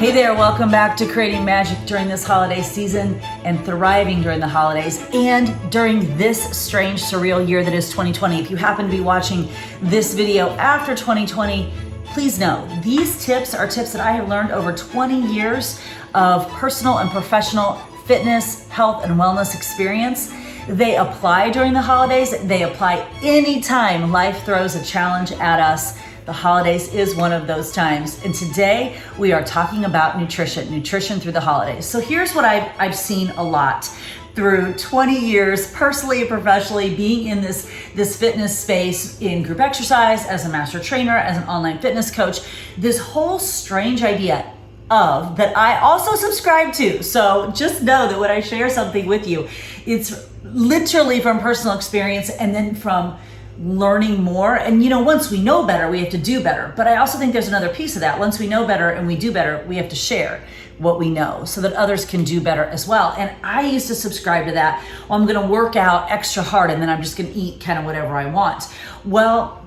Hey there, welcome back to Creating Magic during this holiday season and thriving during the holidays and during this strange, surreal year that is 2020. If you happen to be watching this video after 2020, please know these tips are tips that I have learned over 20 years of personal and professional fitness, health, and wellness experience. They apply during the holidays. They apply anytime life throws a challenge at us. The holidays is one of those times. And today we are talking about nutrition through the holidays. So here's what I've seen a lot through 20 years, personally and professionally, being in this fitness space, in group exercise, as a master trainer, as an online fitness coach, this whole strange idea of that I also subscribe to. So just know that when I share something with you, it's literally from personal experience and then from learning more. And once we know better, we have to do better. But I also think there's another piece of that. Once we know better and we do better, we have to share what we know so that others can do better as well. And I used to subscribe to that. Well, I'm going to work out extra hard and then I'm just going to eat kind of whatever I want. Well,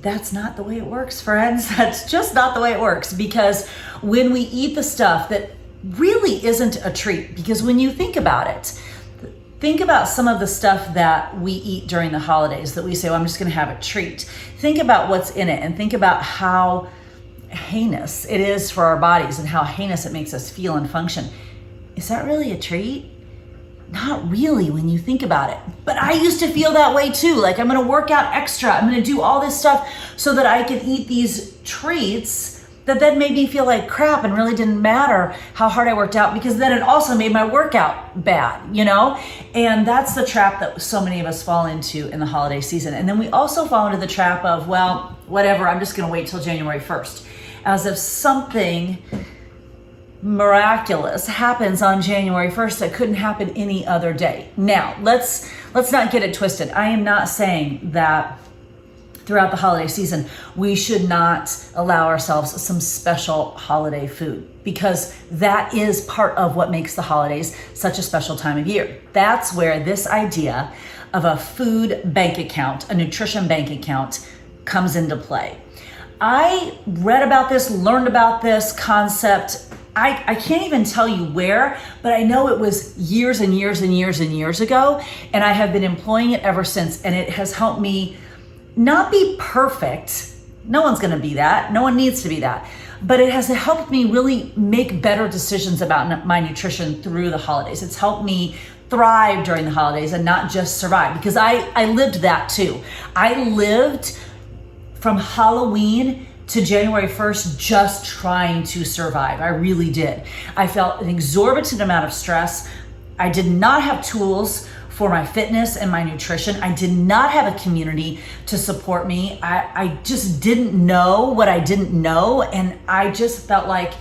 that's not the way it works, friends. That's just not the way it works, because when we eat the stuff that really isn't a treat, because when you think about it, think about some of the stuff that we eat during the holidays that we say, well, I'm just going to have a treat. Think about what's in it and think about how heinous it is for our bodies and how heinous it makes us feel and function. Is that really a treat? Not really when you think about it. But I used to feel that way too. Like, I'm going to work out extra. I'm going to do all this stuff so that I can eat these treats that then made me feel like crap and really didn't matter how hard I worked out, because then it also made my workout bad, And that's the trap that so many of us fall into in the holiday season. And then we also fall into the trap of, well, whatever, I'm just going to wait till January 1st. As if something miraculous happens on January 1st that couldn't happen any other day. Now, let's not get it twisted. I am not saying that throughout the holiday season we should not allow ourselves some special holiday food, because that is part of what makes the holidays such a special time of year. That's where this idea of a food bank account, a nutrition bank account, comes into play. I read about this, learned about this concept. I can't even tell you where, but I know it was years and years and years and years ago, and I have been employing it ever since, and it has helped me not be perfect. No one's going to be that. No one needs to be that. But it has helped me really make better decisions about my nutrition through the holidays. It's helped me thrive during the holidays and not just survive, because I lived that too. I lived from Halloween to January 1st just trying to survive. I really did. I felt an exorbitant amount of stress. I did not have tools for my fitness and my nutrition. I did not have a community to support me. I just didn't know what I didn't know. And I just felt like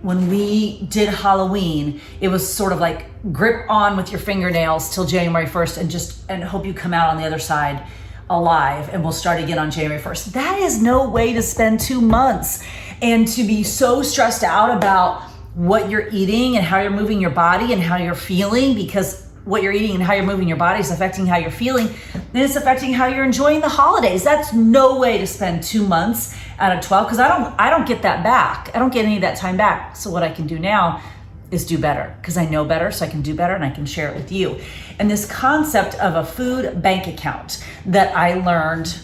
when we did Halloween, it was sort of like grip on with your fingernails till January 1st and hope you come out on the other side alive, and we'll start again on January 1st. That is no way to spend 2 months, and to be so stressed out about what you're eating and how you're moving your body and how you're feeling, because what you're eating and how you're moving your body is affecting how you're feeling, and it's affecting how you're enjoying the holidays. That's no way to spend 2 months out of 12, because I don't get that back. I don't get any of that time back. So what I can do now is do better, because I know better, so I can do better and I can share it with you. And this concept of a food bank account that I learned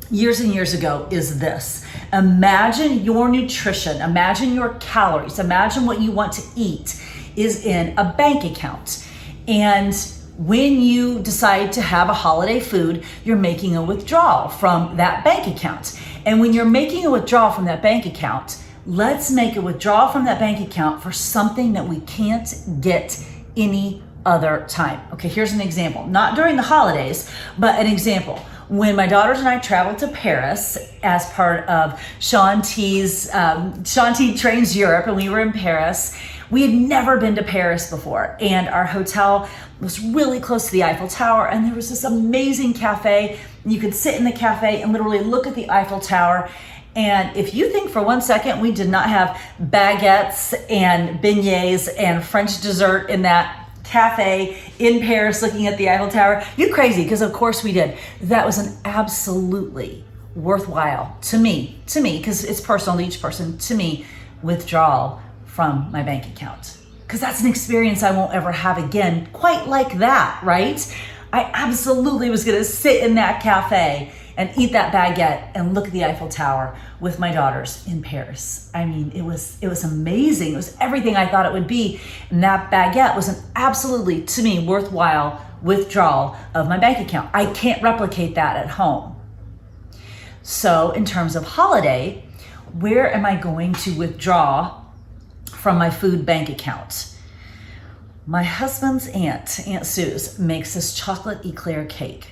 years and years ago is this. Imagine your nutrition, imagine your calories, imagine what you want to eat is in a bank account. And when you decide to have a holiday food, you're making a withdrawal from that bank account. And when you're making a withdrawal from that bank account, let's make a withdrawal from that bank account for something that we can't get any other time. Okay, here's an example. Not during the holidays, but an example. When my daughters and I traveled to Paris as part of Shaun T Trains Europe, and we were in Paris, we had never been to Paris before, and our hotel was really close to the Eiffel Tower, and there was this amazing cafe. You could sit in the cafe and literally look at the Eiffel Tower. And if you think for 1 second we did not have baguettes and beignets and French dessert in that cafe in Paris looking at the Eiffel Tower, you're crazy, because of course we did. That was an absolutely worthwhile, to me, because it's personal to each person, to me, withdrawal from my bank account. Because that's an experience I won't ever have again, quite like that, right? I absolutely was gonna sit in that cafe and eat that baguette and look at the Eiffel Tower with my daughters in Paris. I mean, it was amazing. It was everything I thought it would be. And that baguette was an absolutely, to me, worthwhile withdrawal of my bank account. I can't replicate that at home. So in terms of holiday, where am I going to withdraw from my food bank account? My husband's Aunt Suze, makes this chocolate eclair cake.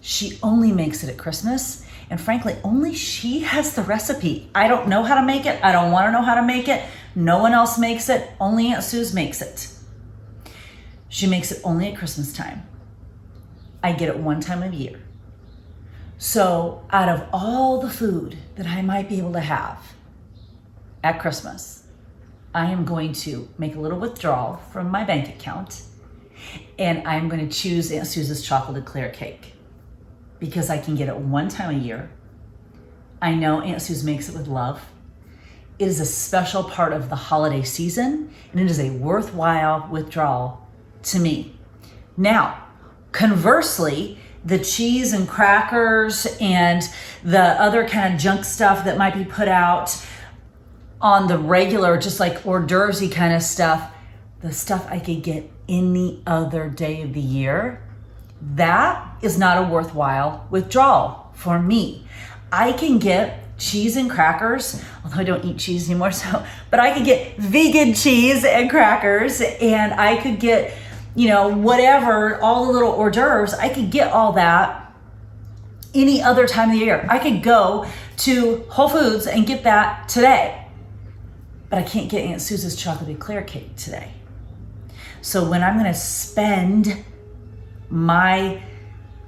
She only makes it at Christmas, and frankly, only she has the recipe. I don't know how to make it. I don't want to know how to make it. No one else makes it. Only Aunt Suze makes it. She makes it only at Christmas time. I get it one time a year. So out of all the food that I might be able to have at Christmas, I am going to make a little withdrawal from my bank account, and I'm going to choose Aunt Suze's chocolate eclair cake because I can get it one time a year. I know Aunt Suze makes it with love. It is a special part of the holiday season, and it is a worthwhile withdrawal to me. Now, conversely, the cheese and crackers and the other kind of junk stuff that might be put out on the regular, just like hors d'oeuvres-y kind of stuff, the stuff I could get any other day of the year, that is not a worthwhile withdrawal for me. I can get cheese and crackers, although I don't eat cheese anymore, but I could get vegan cheese and crackers, and I could get, whatever, all the little hors d'oeuvres, I could get all that any other time of the year. I could go to Whole Foods and get that today. But I can't get Aunt Suze's chocolate eclair cake today. So when I'm gonna spend my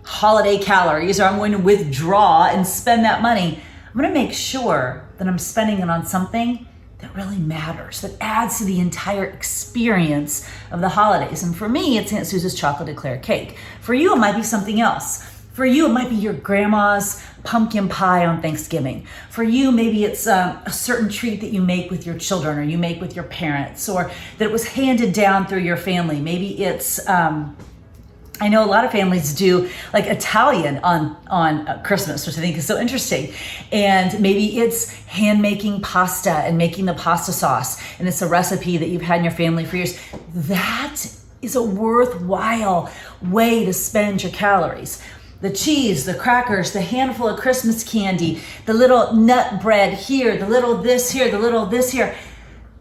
holiday calories, or I'm going to withdraw and spend that money, I'm gonna make sure that I'm spending it on something that really matters, that adds to the entire experience of the holidays. And for me, it's Aunt Suze's chocolate eclair cake. For you, it might be something else. For you, it might be your grandma's pumpkin pie on Thanksgiving. For you, maybe it's a certain treat that you make with your children, or you make with your parents, or that it was handed down through your family. Maybe it's, I know a lot of families do like Italian on Christmas, which I think is so interesting. And maybe it's hand making pasta and making the pasta sauce, and it's a recipe that you've had in your family for years. That is a worthwhile way to spend your calories. The cheese, the crackers, the handful of Christmas candy, the little nut bread here, the little this here, the little this here.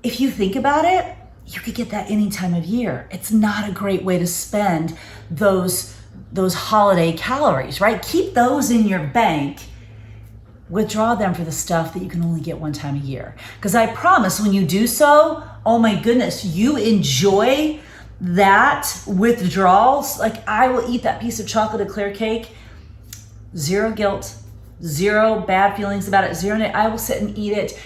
If you think about it, you could get that any time of year. It's not a great way to spend those holiday calories, right? Keep those in your bank. Withdraw them for the stuff that you can only get one time a year. Because I promise when you do so, oh my goodness, you enjoy that withdrawals. Like, I will eat that piece of chocolate eclair cake, zero guilt, zero bad feelings about it, I will sit and eat it.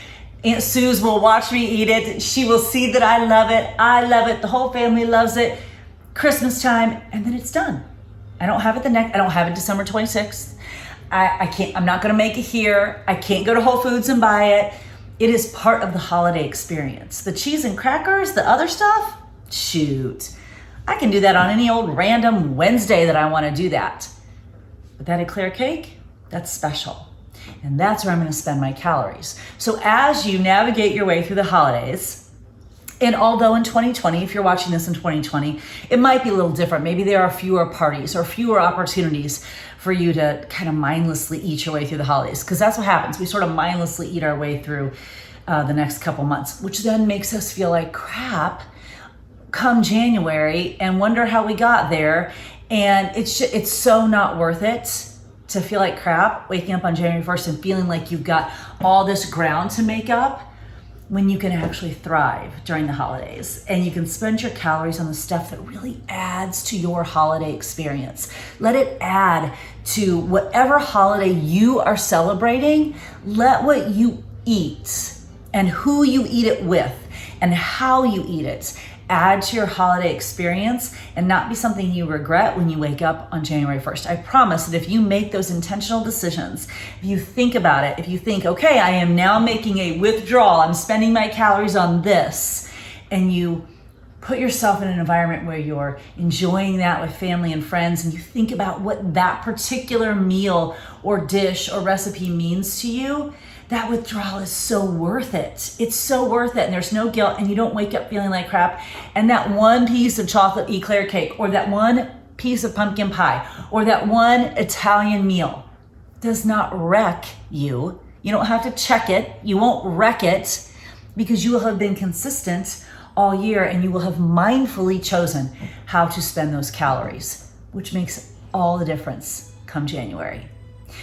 Aunt Suze will watch me eat it. She will see that I love it. I love it. The whole family loves it. Christmas time, and then it's done. I don't have it I don't have it December 26th. I'm not gonna make it here. I can't go to Whole Foods and buy it. It is part of the holiday experience. The cheese and crackers, the other stuff, shoot, I can do that on any old random Wednesday that I want to do that. But that eclair cake, that's special. And that's where I'm going to spend my calories. So as you navigate your way through the holidays, and although in 2020, if you're watching this in 2020, it might be a little different. Maybe there are fewer parties or fewer opportunities for you to kind of mindlessly eat your way through the holidays, because that's what happens. We sort of mindlessly eat our way through the next couple months, which then makes us feel like crap come January and wonder how we got there. And it's so not worth it to feel like crap waking up on January 1st and feeling like you've got all this ground to make up, when you can actually thrive during the holidays and you can spend your calories on the stuff that really adds to your holiday experience. Let it add to whatever holiday you are celebrating. Let what you eat and who you eat it with and how you eat it add to your holiday experience and not be something you regret when you wake up on January 1st. I promise that if you make those intentional decisions, if you think about it, if you think, okay, I am now making a withdrawal, I'm spending my calories on this, and you put yourself in an environment where you're enjoying that with family and friends, and you think about what that particular meal or dish or recipe means to you, that withdrawal is so worth it. It's so worth it, and there's no guilt, and you don't wake up feeling like crap. And that one piece of chocolate eclair cake, or that one piece of pumpkin pie, or that one Italian meal does not wreck you. You don't have to check it. You won't wreck it, because you will have been consistent all year, and you will have mindfully chosen how to spend those calories, which makes all the difference come January.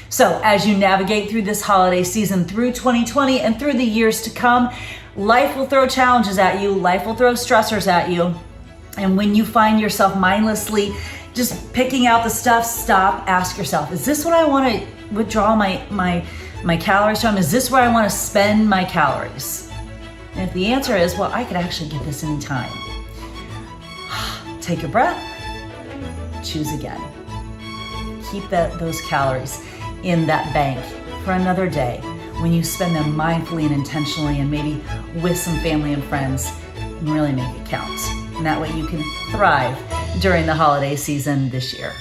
So as you navigate through this holiday season, through 2020 and through the years to come, life will throw challenges at you, life will throw stressors at you. And when you find yourself mindlessly just picking out the stuff, stop, ask yourself, is this what I want to withdraw my calories from? Is this where I want to spend my calories? And if the answer is, well, I could actually get this anytime, take a breath, choose again. Keep those calories in that bank for another day when you spend them mindfully and intentionally, and maybe with some family and friends, and really make it count. And that way you can thrive during the holiday season this year.